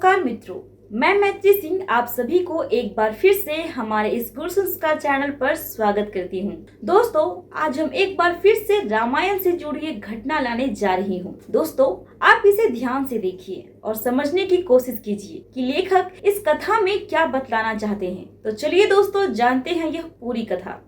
नमस्कार मित्रों, मैं मैत्री सिंह आप सभी को एक बार फिर से हमारे इस गुरु संस्कार चैनल पर स्वागत करती हूँ। दोस्तों, आज हम एक बार फिर से रामायण से जुड़ी एक घटना लाने जा रही हूँ। दोस्तों, आप इसे ध्यान से देखिए और समझने की कोशिश कीजिए कि लेखक इस कथा में क्या बतलाना चाहते हैं। तो चलिए दोस्तों, जानते हैं यह पूरी कथा।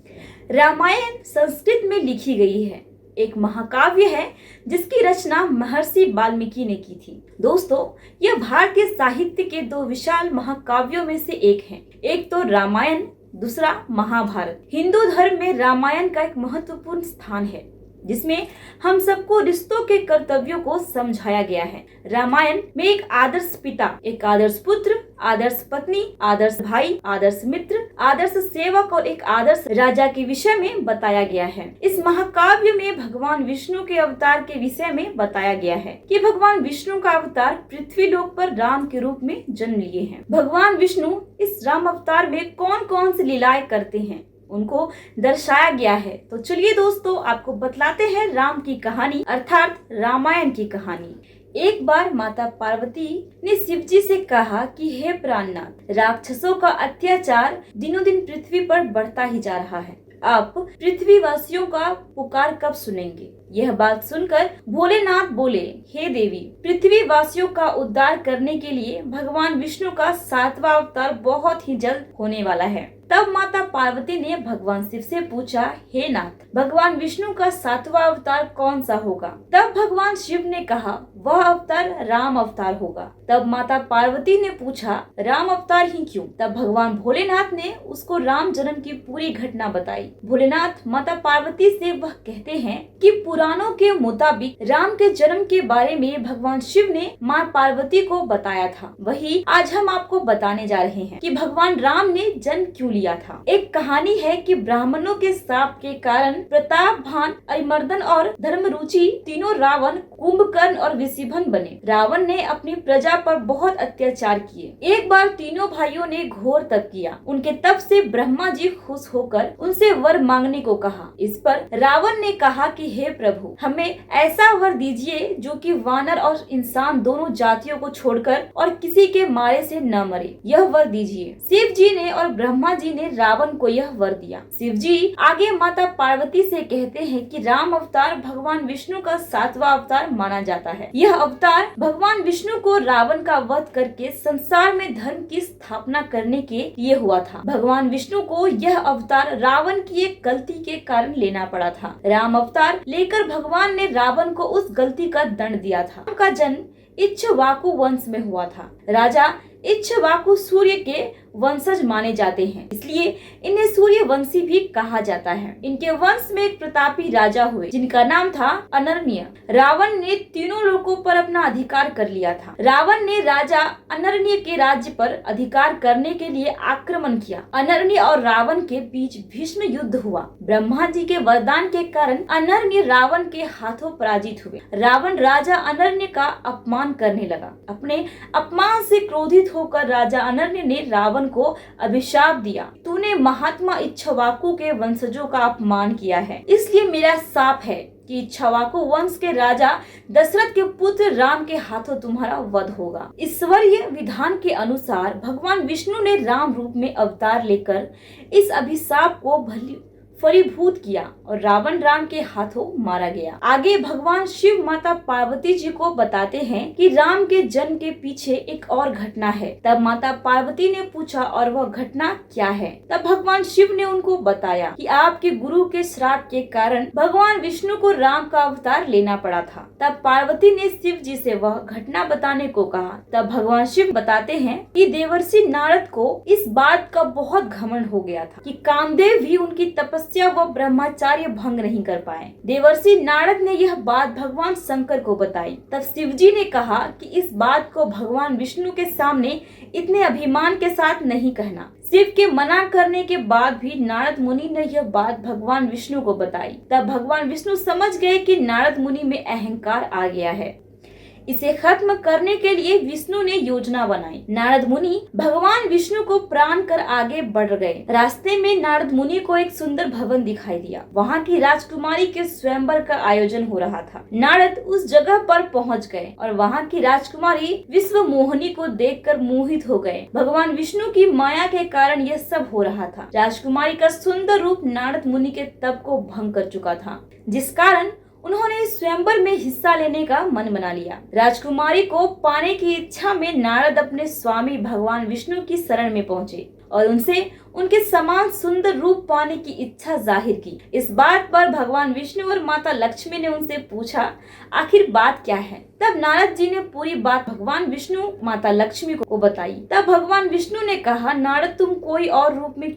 रामायण संस्कृत में लिखी गई है, एक महाकाव्य है जिसकी रचना महर्षि वाल्मीकि ने की थी। दोस्तों, यह भारतीय साहित्य के दो विशाल महाकाव्यों में से एक है। एक तो रामायण, दूसरा महाभारत। हिंदू धर्म में रामायण का एक महत्वपूर्ण स्थान है जिसमें हम सबको रिश्तों के कर्तव्यों को समझाया गया है। रामायण में एक आदर्श पिता, एक आदर्श पुत्र, आदर्श पत्नी, आदर्श भाई, आदर्श मित्र, आदर्श सेवक और एक आदर्श राजा के विषय में बताया गया है। इस महाकाव्य में भगवान विष्णु के अवतार के विषय में बताया गया है कि भगवान विष्णु का अवतार पृथ्वी लोक पर राम के रूप में जन्म लिए हैं। भगवान विष्णु इस राम अवतार में कौन कौन सी लीलाएं करते हैं उनको दर्शाया गया है। तो चलिए दोस्तों, आपको बतलाते हैं राम की कहानी अर्थात रामायण की कहानी। एक बार माता पार्वती ने शिव जी से कहा कि हे प्राणनाथ, राक्षसों का अत्याचार दिनों दिन पृथ्वी पर बढ़ता ही जा रहा है। आप पृथ्वी वासियों का पुकार कब सुनेंगे? यह बात सुनकर भोलेनाथ बोले, हे देवी, पृथ्वी वासियों का उद्धार करने के लिए भगवान विष्णु का 7वां अवतार बहुत ही जल्द होने वाला है। तब माता पार्वती ने भगवान शिव से पूछा, हे नाथ, भगवान विष्णु का 7वां अवतार कौन सा होगा? तब भगवान शिव ने कहा, वह अवतार राम अवतार होगा। तब माता पार्वती ने पूछा, राम अवतार ही क्यों? तब भगवान भोलेनाथ ने उसको राम जन्म की पूरी घटना बताई। भोलेनाथ माता पार्वती से वह कहते हैं कि पुराणों के मुताबिक राम के जन्म के बारे में भगवान शिव ने माँ पार्वती को बताया था। वही आज हम आपको बताने जा रहे हैं कि भगवान राम ने जन्म क्यों लिया था। एक कहानी है कि ब्राह्मणों के शाप के कारण प्रताप, भान, अरिमर्दन और धर्मरुचि तीनों रावण, कुंभकर्ण और विषिभन बने। रावण ने अपनी प्रजा पर बहुत अत्याचार किए। एक बार तीनों भाइयों ने घोर तप किया। उनके तप से ब्रह्मा जी खुश होकर उनसे वर मांगने को कहा। इस पर रावण ने कहा कि हे प्रभु, हमें ऐसा वर दीजिए जो कि वानर और इंसान दोनों जातियों को छोड़कर और किसी के मारे से न मरे। यह वर दीजिए। शिव जी ने और ब्रह्मा जी ने रावण को यह वर दिया। शिव जी आगे माता पार्वती से कहते हैं कि राम अवतार भगवान विष्णु का 7वां अवतार माना जाता है। यह अवतार भगवान विष्णु को रावण का वध करके संसार में धर्म की स्थापना करने के लिए हुआ था। भगवान विष्णु को यह अवतार रावण की एक गलती के कारण लेना पड़ा था। राम अवतार लेकर भगवान ने रावण को उस गलती का दंड दिया था। राम का जन्म इक्ष्वाकु वंश में हुआ था। राजा इक्ष्वाकु सूर्य के वंशज माने जाते हैं, इसलिए इन्हें सूर्य वंशी भी कहा जाता है। इनके वंश में एक प्रतापी राजा हुए जिनका नाम था अनर्ण्य। रावण ने तीनों लोकों पर अपना अधिकार कर लिया था। रावण ने राजा अनर्ण्य के राज्य पर अधिकार करने के लिए आक्रमण किया। अनर्ण्य और रावण के बीच भीष्म युद्ध हुआ। ब्रह्मा जी के वरदान के कारण अनर्ण्य रावण के हाथों पराजित हुए। रावण राजा अनर्ण्य का अपमान करने लगा। अपने अपमान से क्रोधित होकर राजा अनर्ण्य ने रावण को अभिशाप दिया, तूने महात्मा इक्ष्वाकु के वंशजों का अपमान किया है, इसलिए मेरा शाप है कि इक्ष्वाकु वंश के राजा दशरथ के पुत्र राम के हाथों तुम्हारा वध होगा। ईश्वरीय विधान के अनुसार भगवान विष्णु ने राम रूप में अवतार लेकर इस अभिशाप को फलीभूत किया और रावण राम के हाथों मारा गया। आगे भगवान शिव माता पार्वती जी को बताते हैं कि राम के जन्म के पीछे एक और घटना है। तब माता पार्वती ने पूछा, और वह घटना क्या है? तब भगवान शिव ने उनको बताया कि आपके गुरु के श्राप के कारण भगवान विष्णु को राम का अवतार लेना पड़ा था। तब पार्वती ने शिव जी से वह घटना बताने को कहा। तब भगवान शिव बताते हैं कि देवर्षि नारद को इस बात का बहुत घमंड हो गया था कि कामदेव भी उनकी तपस्या व ब्रह्मचार्य भंग नहीं कर पाए। देवर्षि नारद ने यह बात भगवान शंकर को बताई। तब शिव जी ने कहा कि इस बात को भगवान विष्णु के सामने इतने अभिमान के साथ नहीं कहना। शिव के मना करने के बाद भी नारद मुनि ने यह बात भगवान विष्णु को बताई। तब भगवान विष्णु समझ गए कि नारद मुनि में अहंकार आ गया है। इसे खत्म करने के लिए विष्णु ने योजना बनाई। नारद मुनि भगवान विष्णु को प्राण कर आगे बढ़ गए। रास्ते में नारद मुनि को एक सुंदर भवन दिखाई दिया। वहाँ की राजकुमारी के स्वयंवर का आयोजन हो रहा था। नारद उस जगह पर पहुँच गए और वहाँ की राजकुमारी विश्व मोहिनी को देखकर मोहित हो गए। भगवान विष्णु की माया के कारण यह सब हो रहा था। राजकुमारी का सुंदर रूप नारद मुनि के तप को भंग कर चुका था, जिस कारण उन्होंने इस स्वयंवर में हिस्सा लेने का मन बना लिया। राजकुमारी को पाने की इच्छा में नारद अपने स्वामी भगवान विष्णु की शरण में पहुँचे और उनसे उनके समान सुंदर रूप पाने की इच्छा जाहिर की। इस बात पर भगवान विष्णु और माता लक्ष्मी ने उनसे पूछा, आखिर बात क्या है? तब नारद जी ने पूरी बात भगवान विष्णु माता लक्ष्मी को बताई। तब भगवान विष्णु ने कहा, नारद तुम कोई और रूप में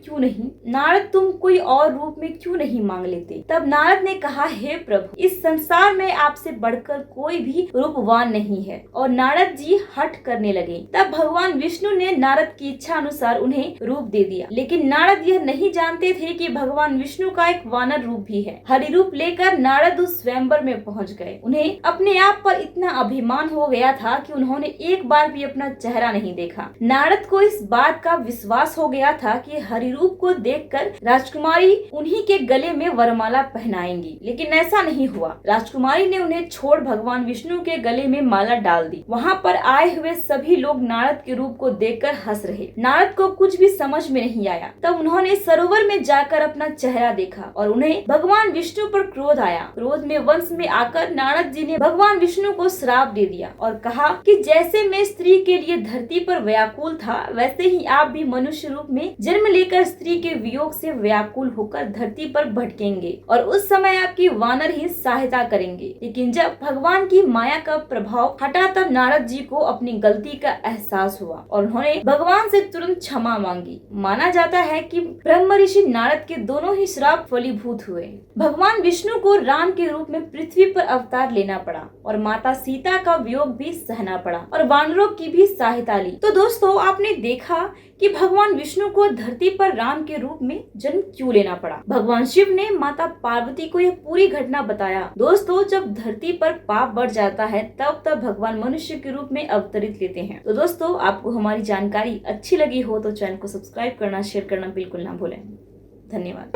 क्यों नहीं मांग लेते? तब नारद ने कहा, हे प्रभु, इस संसार में आपसे बढ़कर कोई भी रूपवान नहीं है। और नारद जी हठ करने लगे। तब भगवान विष्णु ने नारद की इच्छा अनुसार उन्हें रूप दे दिया, लेकिन नारद यह नहीं जानते थे कि भगवान विष्णु का एक वानर रूप भी है। हरि रूप लेकर नारद उस स्वयंवर में पहुंच गए। उन्हें अपने आप पर इतना अभिमान हो गया था कि उन्होंने एक बार भी अपना चेहरा नहीं देखा। नारद को इस बात का विश्वास हो गया था कि हरि रूप को देखकर राजकुमारी उन्हीं के गले में वरमाला पहनाएंगी, लेकिन ऐसा नहीं हुआ। राजकुमारी ने उन्हें छोड़ भगवान विष्णु के गले में माला डाल दी। वहाँ पर आए हुए सभी लोग नारद के रूप को देखकर हंस रहे। नारद को कुछ भी समझ में नहीं आया। तब उन्होंने सरोवर में जाकर अपना चेहरा देखा और उन्हें भगवान विष्णु पर क्रोध आया। क्रोध में वंश में आकर नारद जी ने भगवान विष्णु को श्राप दे दिया और कहा कि जैसे मैं स्त्री के लिए धरती पर व्याकुल था, वैसे ही आप भी मनुष्य रूप में जन्म लेकर स्त्री के वियोग से व्याकुल होकर धरती पर भटकेंगे और उस समय आपकी वानर ही सहायता करेंगे। लेकिन जब भगवान की माया का प्रभाव हटा तब नारद जी को अपनी गलती का एहसास हुआ और उन्होंने भगवान से तुरंत क्षमा मांगी। माना जाता है कि ब्रह्म ऋषि नारद के दोनों ही श्राप फलीभूत हुए। भगवान विष्णु को राम के रूप में पृथ्वी पर अवतार लेना पड़ा और माता सीता का वियोग भी सहना पड़ा और वानरों की भी सहायता ली। तो दोस्तों, आपने देखा कि भगवान विष्णु को धरती पर राम के रूप में जन्म क्यों लेना पड़ा। भगवान शिव ने माता पार्वती को यह पूरी घटना बताया। दोस्तों, जब धरती पर पाप बढ़ जाता है तब भगवान मनुष्य के रूप में अवतरित लेते हैं। तो दोस्तों, आपको हमारी जानकारी अच्छी लगी हो तो चैनल को सब्सक्राइब करना, शेयर करना बिल्कुल ना भूलें। धन्यवाद।